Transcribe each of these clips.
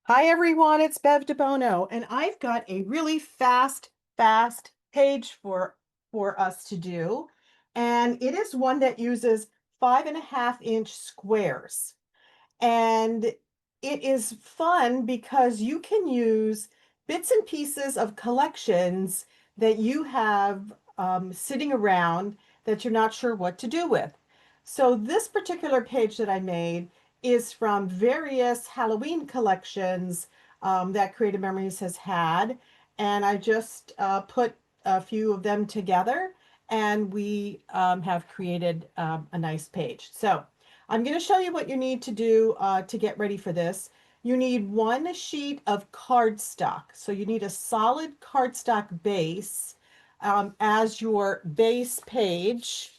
Hi everyone, it's Bev DeBono, and I've got a really fast page for us to do. And it is one that uses 5.5-inch squares. And it is fun because you can use bits and pieces of collections that you have sitting around that you're not sure what to do with. So this particular page that I made is from various Halloween collections that Creative Memories has had. And I just put a few of them together and we have created a nice page. So I'm going to show you what you need to do to get ready for this. You need one sheet of cardstock. So you need a solid cardstock base as your base page.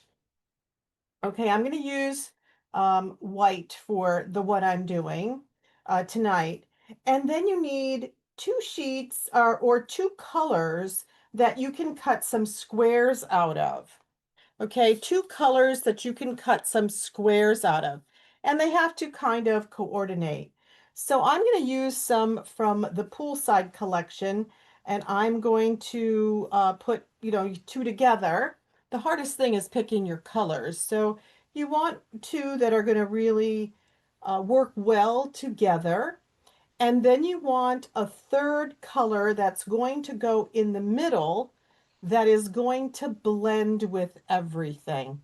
Okay, I'm going to use white for the what I'm doing tonight. And then you need two sheets or two colors that you can cut some squares out of. Okay, two colors that you can cut some squares out of, and they have to kind of coordinate. So I'm going to use some from the poolside collection, and I'm going to put, two together. The hardest thing is picking your colors. So you want two that are going to really work well together. And then you want a third color that's going to go in the middle that is going to blend with everything.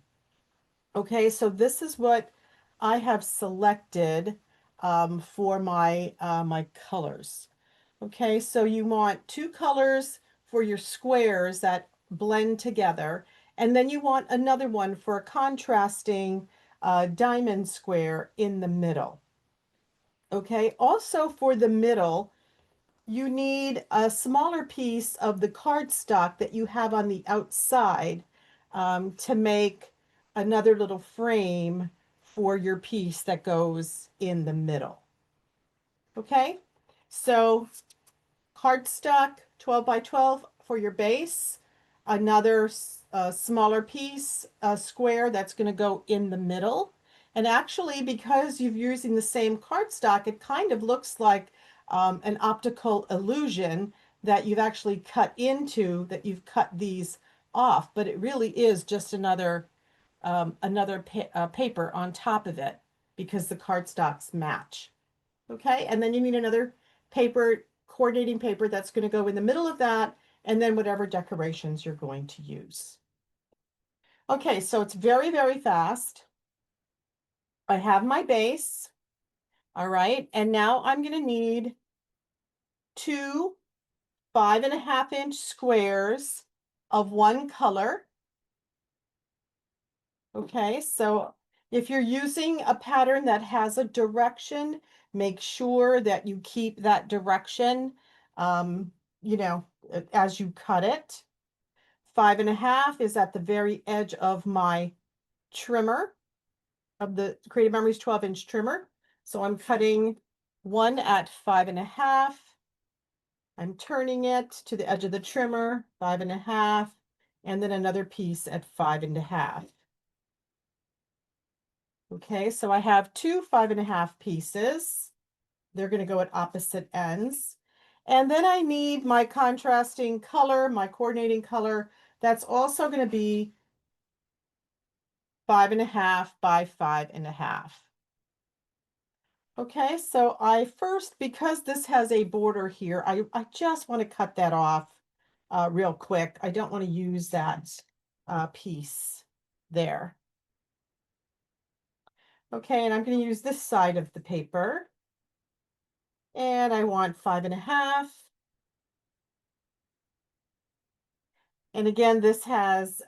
Okay, so this is what I have selected for my colors. Okay, so you want two colors for your squares that blend together, and then you want another one for a contrasting diamond square in the middle. Okay, also for the middle, you need a smaller piece of the cardstock that you have on the outside to make another little frame for your piece that goes in the middle. Okay, so cardstock 12 by 12 for your base, another smaller piece, a square that's going to go in the middle. And actually, because you're using the same cardstock, it kind of looks like an optical illusion that you've actually cut into, that you've cut these off, but it really is just another paper on top of it because the cardstocks match. Okay, and then you need another paper, coordinating paper that's going to go in the middle of that, and then whatever decorations you're going to use. Okay, so it's very fast. I have my base, all right, and now I'm going to need two 5.5-inch squares of one color. Okay, so if you're using a pattern that has a direction, make sure that you keep that direction, um, you know, as you cut it. 5.5 is at the very edge of my trimmer, of the Creative Memories 12-inch trimmer. So I'm cutting one at 5.5. I'm turning it to the edge of the trimmer, 5.5, and then another piece at 5.5. Okay, so I have two 5.5 pieces. They're going to go at opposite ends. And then I need my contrasting color, my coordinating color. That's also going to be 5.5 by 5.5. Okay, so I first, because this has a border here, I just want to cut that off real quick. I don't want to use that piece there. Okay, and I'm going to use this side of the paper. And I want 5.5. And again, this has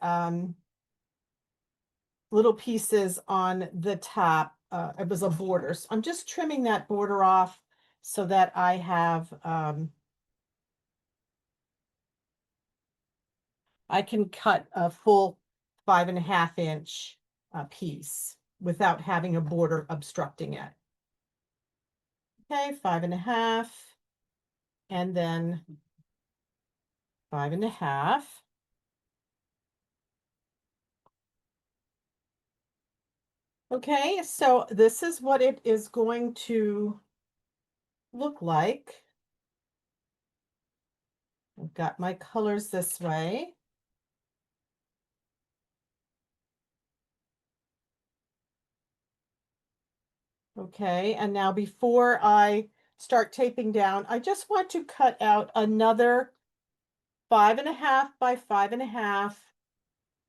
little pieces on the top. It was a border. So I'm just trimming that border off so that I have, I can cut a full 5.5-inch piece without having a border obstructing it. Okay, 5.5, and then 5.5. Okay, so this is what it is going to look like. I've got my colors this way. Okay, and now before I start taping down, I just want to cut out another 5.5 by 5.5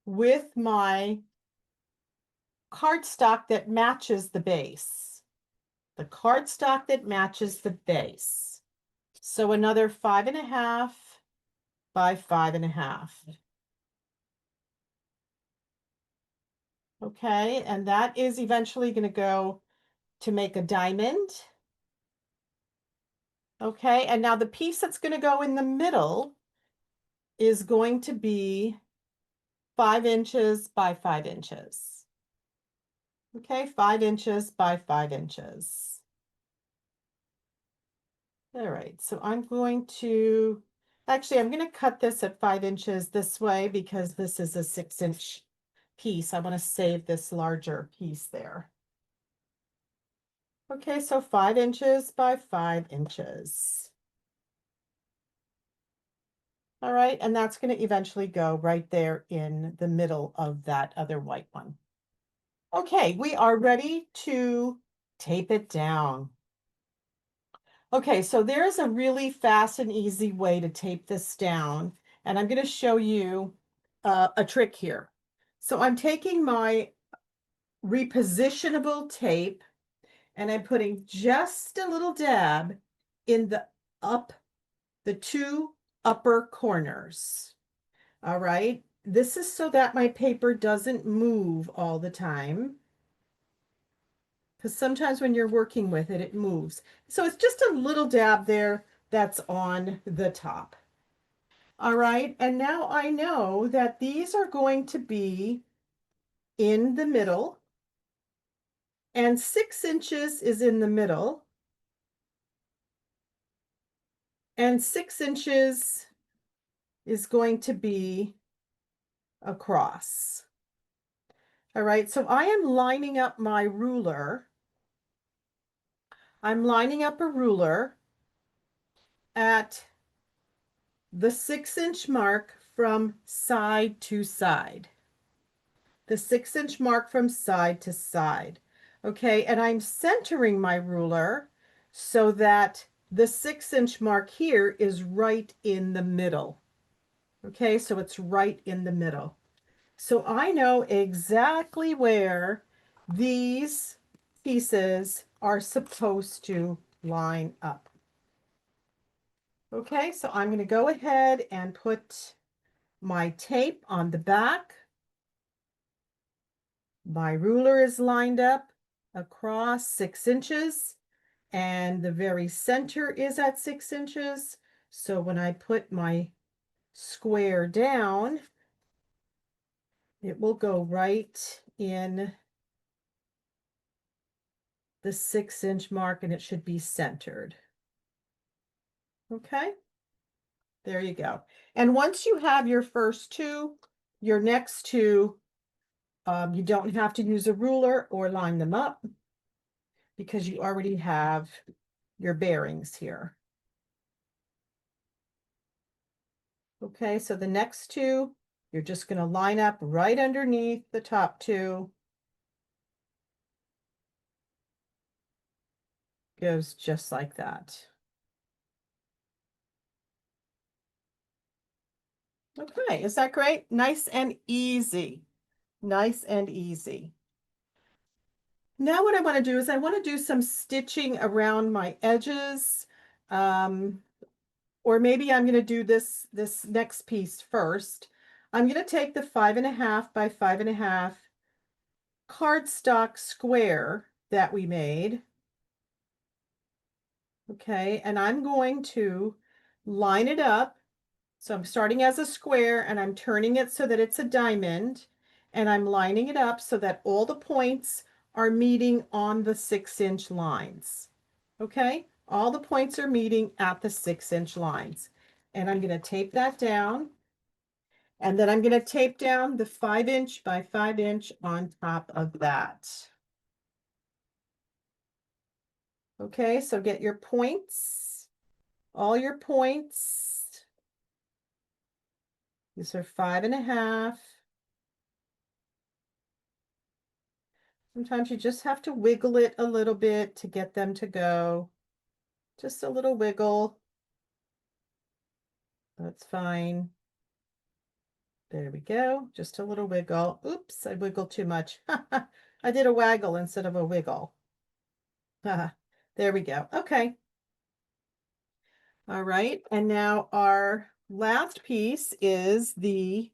with my cardstock that matches the base. The cardstock that matches the base. So another 5.5 by 5.5. Okay, and that is eventually going to go to make a diamond. Okay, and now the piece that's going to go in the middle is going to be 5 inches by 5 inches. Okay, 5 inches by 5 inches. All right, so I'm going to, actually, I'm going to cut this at 5 inches this way because this is a 6-inch piece. I want to save this larger piece there. Okay, so 5 inches by 5 inches. All right, and that's going to eventually go right there in the middle of that other white one. Okay, we are ready to tape it down. Okay, so there's a really fast and easy way to tape this down, and I'm going to show you a trick here. So I'm taking my repositionable tape and I'm putting just a little dab in the 2 upper corners. All right, this is so that my paper doesn't move all the time, because sometimes when you're working with it, it moves. So it's just a little dab there that's on the top. All right, and now I know that these are going to be in the middle, and 6 inches is in the middle, and 6 inches is going to be across. All right, so I am lining up my ruler. I'm lining up a ruler at the 6-inch mark from side to side. The 6-inch mark from side to side. Okay, and I'm centering my ruler so that the 6-inch mark here is right in the middle. Okay, so it's right in the middle. So I know exactly where these pieces are supposed to line up. Okay, so I'm going to go ahead and put my tape on the back. My ruler is lined up across 6 inches, and the very center is at 6 inches. So when I put my square down, it will go right in the 6-inch mark, and it should be centered. Okay, there you go. And once you have your first 2, your next 2, you don't have to use a ruler or line them up because you already have your bearings here. Okay, so the next 2, you're just going to line up right underneath the top 2. Goes just like that. Okay, is that great? Nice and easy. Nice and easy. Now what I want to do is I want to do some stitching around my edges. Or maybe I'm going to do this next piece first. I'm going to take the 5.5 by 5.5 cardstock square that we made. Okay, and I'm going to line it up. So I'm starting as a square and I'm turning it so that it's a diamond, and I'm lining it up so that all the points are meeting on the 6-inch lines. Okay, all the points are meeting at the 6-inch lines. And I'm going to tape that down. And then I'm going to tape down the 5-inch by 5-inch on top of that. Okay, so get your points, all your points. These are 5.5. Sometimes you just have to wiggle it a little bit to get them to go. Just a little wiggle. That's fine. There we go. Just a little wiggle. Oops, I wiggled too much. I did a waggle instead of a wiggle. There we go. Okay. All right. And now our last piece is the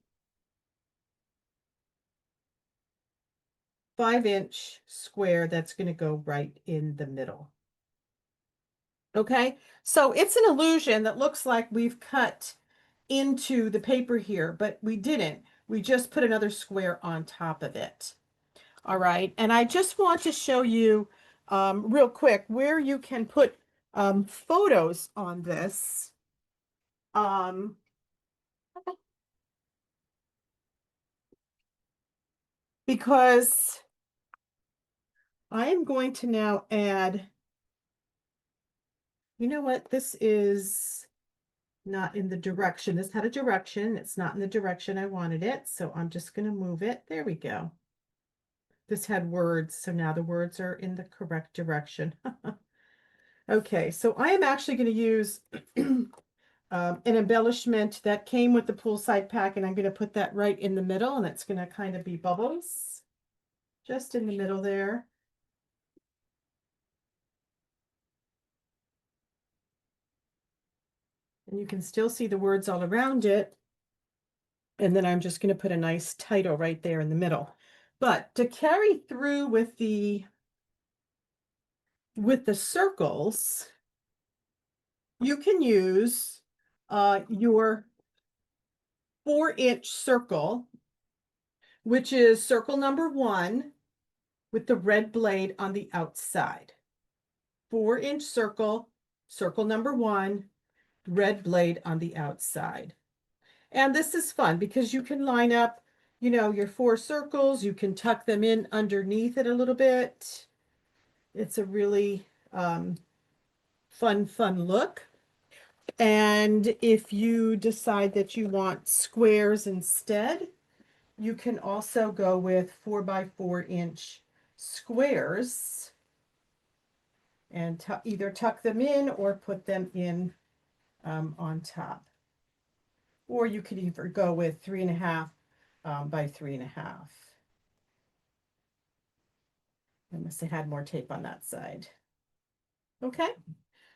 5-inch square that's going to go right in the middle. Okay. So it's an illusion that looks like we've cut into the paper here, but we didn't. We just put another square on top of it. All right, and I just want to show you real quick where you can put photos on this. Um, because I am going to now add, you know what, this is not in the direction. This had a direction. It's not in the direction I wanted it. So I'm just going to move it. There we go. This had words. So now the words are in the correct direction. Okay, so I am actually going to use an embellishment that came with the poolside pack, and I'm going to put that right in the middle, and it's going to kind of be bubbles just in the middle there. And you can still see the words all around it. And then I'm just going to put a nice title right there in the middle. But to carry through with the circles, you can use your 4-inch circle, which is circle number 1 with the red blade on the outside. 4-inch circle, circle number 1, red blade on the outside. And this is fun because you can line up, you know, your 4 circles. You can tuck them in underneath it a little bit. It's a really fun look. And if you decide that you want squares instead, you can also go with 4x4-inch squares and either tuck them in or put them in on top. Or you could either go with 3.5 by 3.5. I must have had more tape on that side. Okay,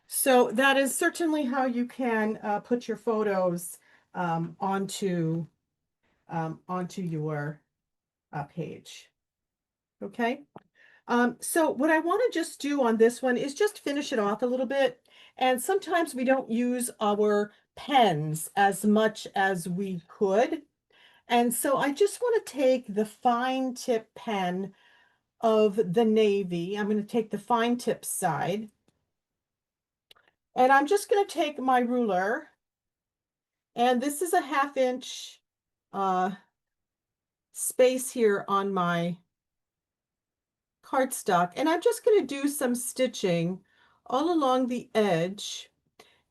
so that is certainly how you can put your photos onto your page. Okay. So what I want to just do on this one is just finish it off a little bit. And sometimes we don't use our pens as much as we could. And so I just want to take the fine tip pen of the navy. I'm going to take the fine tip side. And I'm just going to take my ruler. And this is a 1/2-inch space here on my cardstock. And I'm just going to do some stitching all along the edge.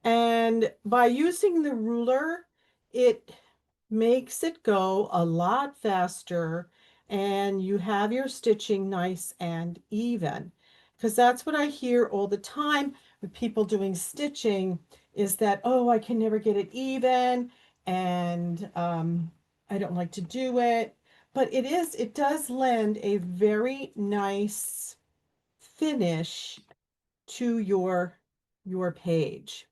And by using the ruler, it makes it go a lot faster and you have your stitching nice and even. Because that's what I hear all the time with people doing stitching is that, oh, I can never get it even and I don't like to do it. But it does lend a very nice finish to your page.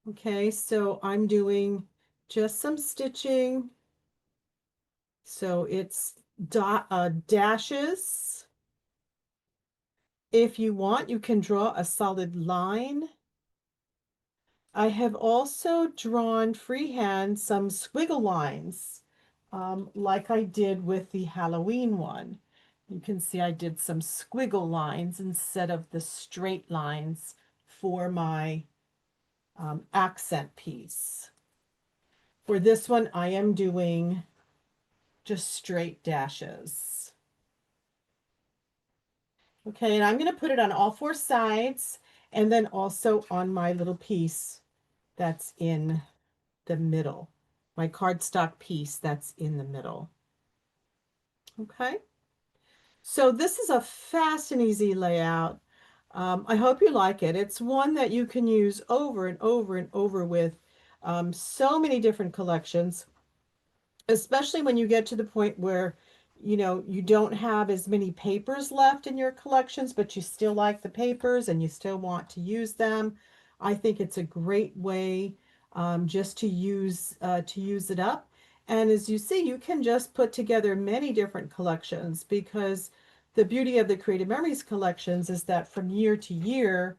Okay, so I'm doing just some stitching. So it's dashes. If you want, you can draw a solid line. I have also drawn freehand some squiggle lines, like I did with the Halloween one. You can see I did some squiggle lines instead of the straight lines for my accent piece. For this one, I am doing just straight dashes. Okay, and I'm going to put it on all four sides and then also on my little piece that's in the middle, my cardstock piece that's in the middle. Okay, so this is a fast and easy layout. I hope you like it. It's one that you can use over and over and over with so many different collections, especially when you get to the point where, you don't have as many papers left in your collections, but you still like the papers and you still want to use them. I think it's a great way just to use it up. And as you see, you can just put together many different collections because the beauty of the Creative Memories collections is that from year to year,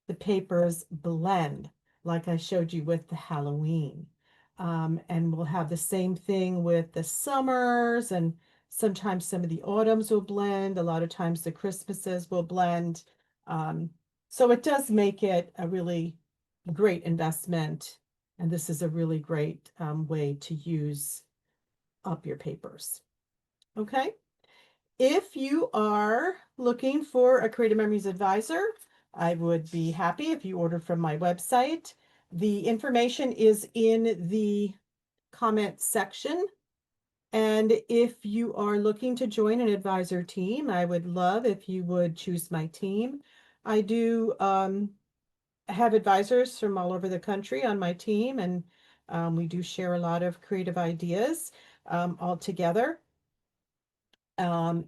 the papers blend, like I showed you with the Halloween. And we'll have the same thing with the summers, and sometimes some of the autumns will blend. A lot of times the Christmases will blend. Um, so it does make it a really great investment. And this is a really great way to use up your papers. Okay. If you are looking for a Creative Memories advisor, I would be happy if you ordered from my website. The information is in the comment section. And if you are looking to join an advisor team, I would love if you would choose my team. I do have advisors from all over the country on my team, and we do share a lot of creative ideas all together. And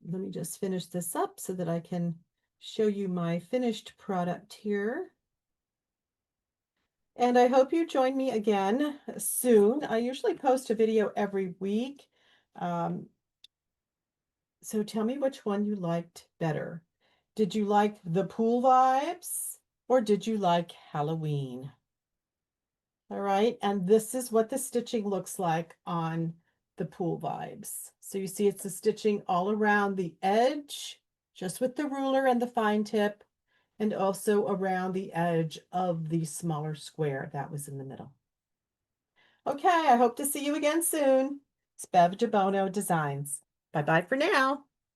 let me just finish this up so that I can show you my finished product here. And I hope you join me again soon. I usually post a video every week. Um, so tell me which one you liked better. Did you like the pool vibes or did you like Halloween? All right, and this is what the stitching looks like on the pool vibes. So you see it's the stitching all around the edge, just with the ruler and the fine tip, and also around the edge of the smaller square that was in the middle. Okay, I hope to see you again soon. It's Bev DeBono Designs. Bye-bye for now.